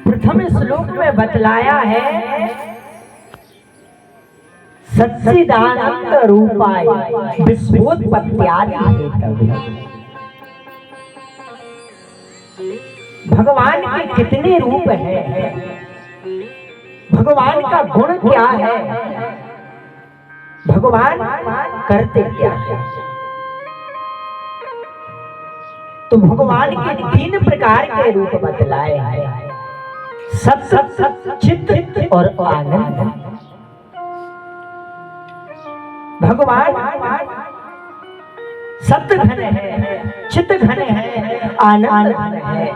प्रथम श्लोक में बतलाया है सच्चिदानंद रूपाय विश्वोत्पत्त्यादि हेतवे। भगवान के कितने रूप हैं, भगवान का गुण क्या है, भगवान करते क्या है। तो भगवान के 3 प्रकार के रूप बतलाए हैं, सत, चित और आनंद। भगवान सत घन है, चित घन है, आनंद घन है।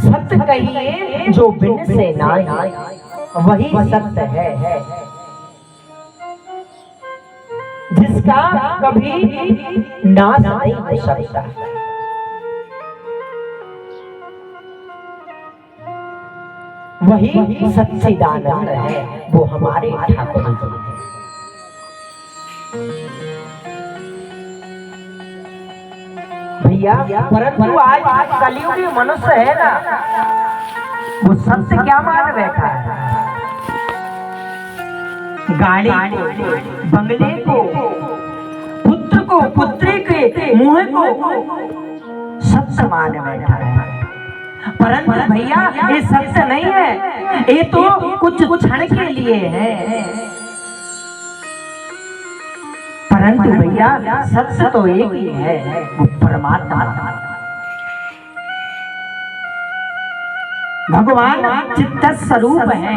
सत्य कहिए जो बिन से नाई, वही सत्य है, जिसका कभी नाश नहीं हो सकता। वही सच्चिदानंद है, वो हमारे ठाकुर जी हैं। भैया परंतु आज कलयुगी मनुष्य है ना, वो सत्य क्या मान बैठा है, गाड़ी को, बंगले को, पुत्र को, पुत्री के मुंह को सत्य मान बैठा है। परंतु भैया ये सत्य नहीं है, ये तो कुछ क्षण के लिए है। परंतु भैया सत्य तो एक ही है, वो परमात्मा। भगवान चित्त स्वरूप है,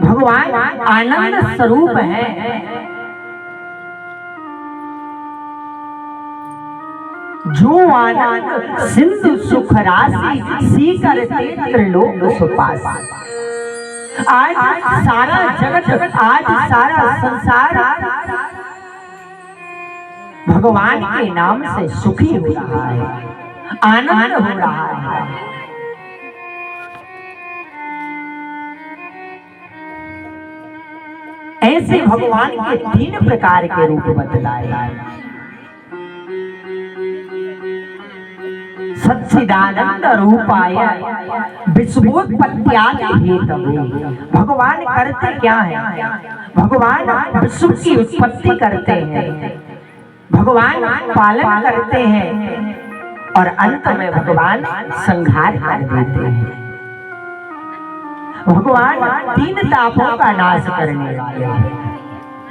भगवान आनंद स्वरूप है। जो आनंद सिंधु सुख राशि सीकर त्रिलोक सुपास। आज सारा जगत, आज सारा संसार भगवान के नाम से सुखी हो रहा है, आनंद हो रहा है। ऐसे भगवान के 3 प्रकार के रूप बतलाए, सच्चिदानंद रूपाय विश्वोत्पत्त्यादि हेतवे। भगवान करते क्या है, भगवान विश्व की उत्पत्ति करते हैं, भगवान पालन करते हैं और अंत में भगवान संहार कर देते हैं। भगवान 3 तापों का नाश करने वाले हैं।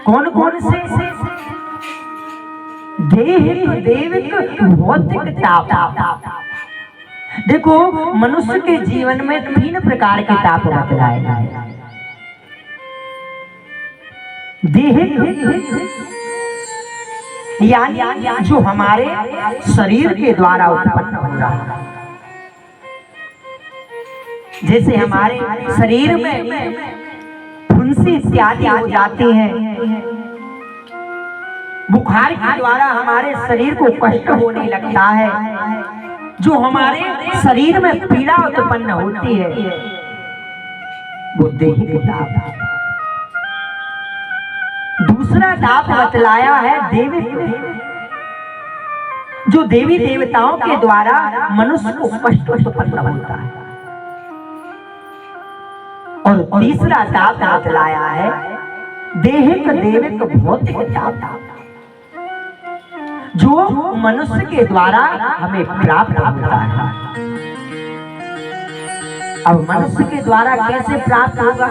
कौन कौन से? देहिक, देविक, भौतिक ताप। देखो मनुष्य के जीवन में 3 प्रकार के ताप बतलाए गए। देहिक यानी जो हमारे शरीर के द्वारा उत्पन्न हो रहा है, जैसे हमारे शरीर में फुंसी इत्यादि हो जाती है, बुखार के द्वारा हमारे शरीर को कष्ट होने लगता है, जो हमारे शरीर में पीड़ा उत्पन्न होती है, वो देहिक ताप। दूसरा ताप बतलाया है देविक, जो देवी देवताओं के द्वारा मनुष्य को कष्ट उत्पन्न होता है। और तीसरा ताप बतलाया है देहिक, देविक, भौतिक ताप, जो मनुष्य के द्वारा हमें प्राप्त होता है। अब मनुष्य के द्वारा कैसे प्राप्त होगा?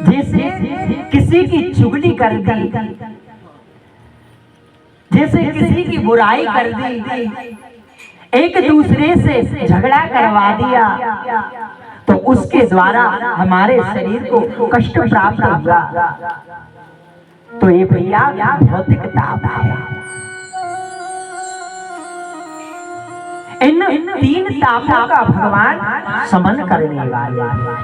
जैसे किसी की चुगली कर दी, जैसे किसी की बुराई कर दी, एक दूसरे से झगड़ा करवा दिया, तो उसके द्वारा हमारे शरीर को कष्ट प्राप्त होगा। तो ये भैया भौतिक ताप है। इन 3 तापों का भगवान समन करने वाले हैं।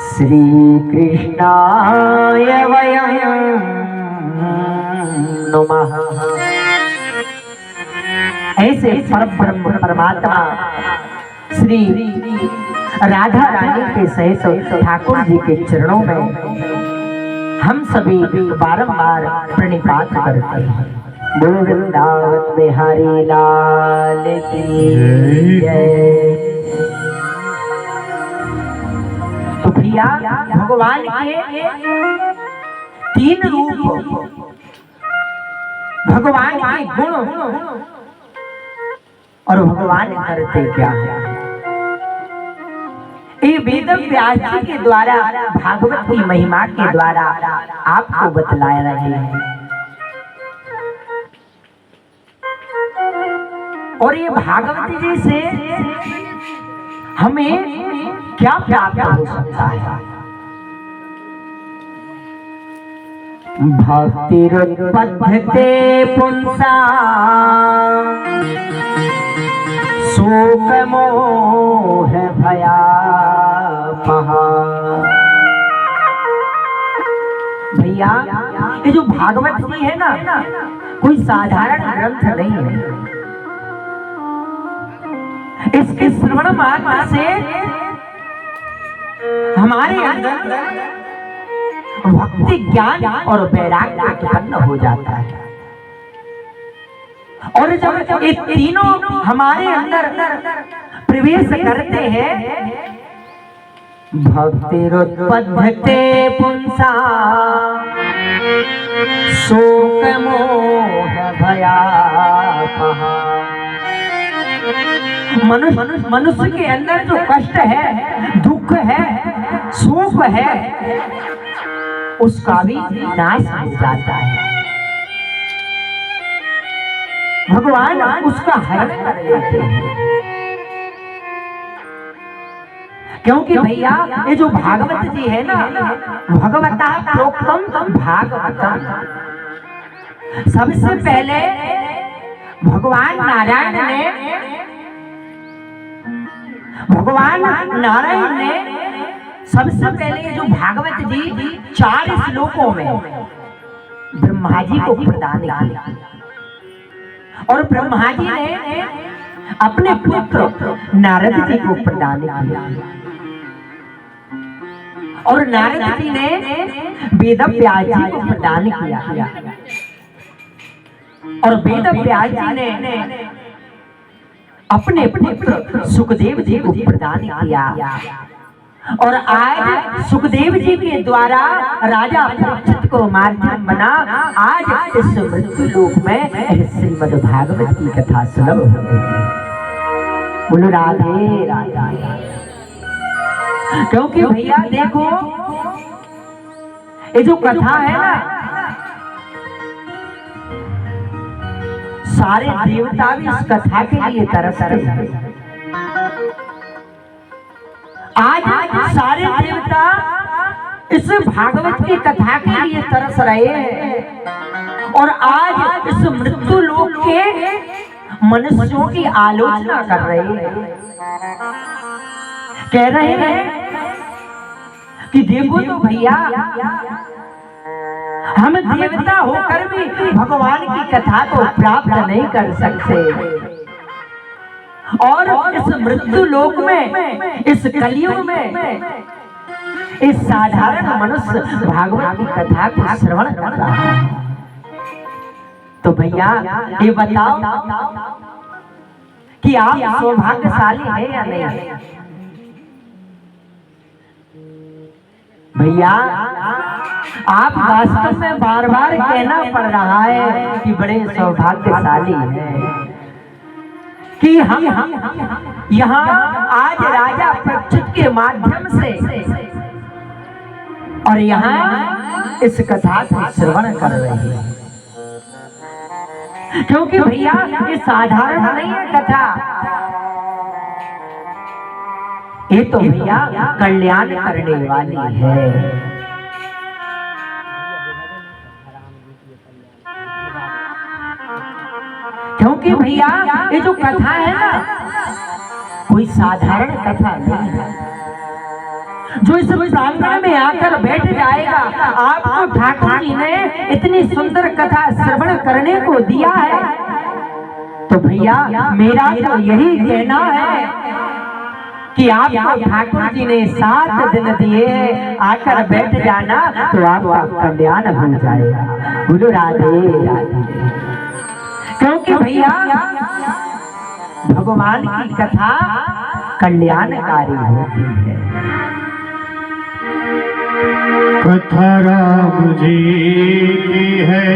श्री कृष्णाय वयं नमः। ऐसे परब्रह्म परमात्मा श्री राधा रानी के सहित ठाकुर जी के चरणों में हम सभी बारंबार प्रणिपात करते हैं। बोलो वृंदावन बिहारी लाल की जय। तो भैया भगवान के तीन रूप, भगवान के गुण और भगवान करते क्या है, ये वेद व्यास जी के द्वारा भागवत की महिमा के द्वारा आपको बतलाया रहे हैं। और ये भागवत जी से हमें क्या प्राप्त हो सकता है? भक्तिरुत्पद्यते पुंसा शोक मोह भयापहा। भैया ये जो भागवत जी है ना, कोई साधारण ग्रंथ नहीं है। इसके श्रवण मात्र से हमारे अंदर भक्ति ज्ञान और वैराग्य उत्पन्न हो जाता है। और जब ये तीनों हमारे अंदर प्रवेश करते हैं, भक्तिरुत्पद्यते पुंसा शोक मोह भयापहा। मनुष्य के अंदर जो कष्ट है, दुख है, शोक है, उसका भी नाश हो जाता है। भगवान उसका हरण कर लेते हैं। क्योंकि भैया ये जो भागवत जी है ना, भगवता प्रोक्तम भागवतम, सबसे पहले भगवान नारायण ने सबसे पहले जो भागवत जी 4 श्लोकों में ब्रह्मा जी को प्रदान किया। और ब्रह्मा जी ने अपने पुत्र नारद जी को प्रदान किया। और नारद जी ने वेद व्यास जी को प्रदान किया। और वेद व्यास जी ने अपने पुत्र सुखदेव जी को प्रदान किया। और आज सुखदेव जी के द्वारा राजा परीक्षित को माध्यम बना आज इस मृत्यु लोक में श्रीमद् भागवत की कथा सुलभ हो गई। बोलो राधे राधे। क्योंकि भैया देखो, ये जो कथा है ना, सारे देवता भी इस कथा के लिए तरस रहे हैं। आज सारे देवता इस भागवत की कथा के लिए तरस रहे हैं। और आज इस मृत्यु लोक के मनुष्यों की आलोचना कर रहे हैं। कह रहे हैं कि देखो तो भैया, हम देवता होकर भी भगवान की कथा को प्राप्त नहीं कर सकते। और इस मृत्यु लोक में, इस कलयुग में, इस साधारण मनुष्य भागवत की कथा को श्रवण कर रहा है। तो भैया ये बताओ कि आप सौभाग्यशाली है या नहीं? भैया आप वास्तव में बार बार कहना पड़ रहा है कि बड़े सौभाग्यशाली हैं कि हम यहाँ आज राजा परीक्षित के माध्यम से और यहाँ इस कथा को श्रवण कर रहे हैं। क्योंकि भैया ये साधारण नहीं है कथा, ये तो भैया कल्याण करने वाली है। क्योंकि भैया ये जो कथा है ना, कोई साधारण कथा नहीं है। जो इस प्रांगण में आकर बैठ जाएगा, आपको ठाकुर जी ने इतनी सुंदर कथा श्रवण करने को दिया है, तो भैया मेरा तो यही कहना है कि आपको ठाकुर जी ने 7 दिन दिए हैं, आकर बैठ जाना तो आपका कल्याण हो जाएगा। बोलो राधे राधे। क्योंकि भैया भगवान की कथा कल्याणकारी होती है। कथा राम जी की है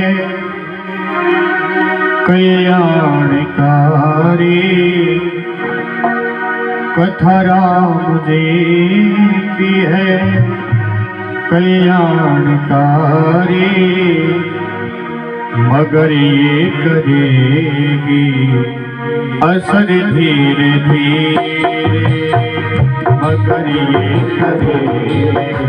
कल्याणकारी, कथा राम जी की है कल्याणकारी, मगर ये करेगी असर धीरे धीरे, मगर ये करेगी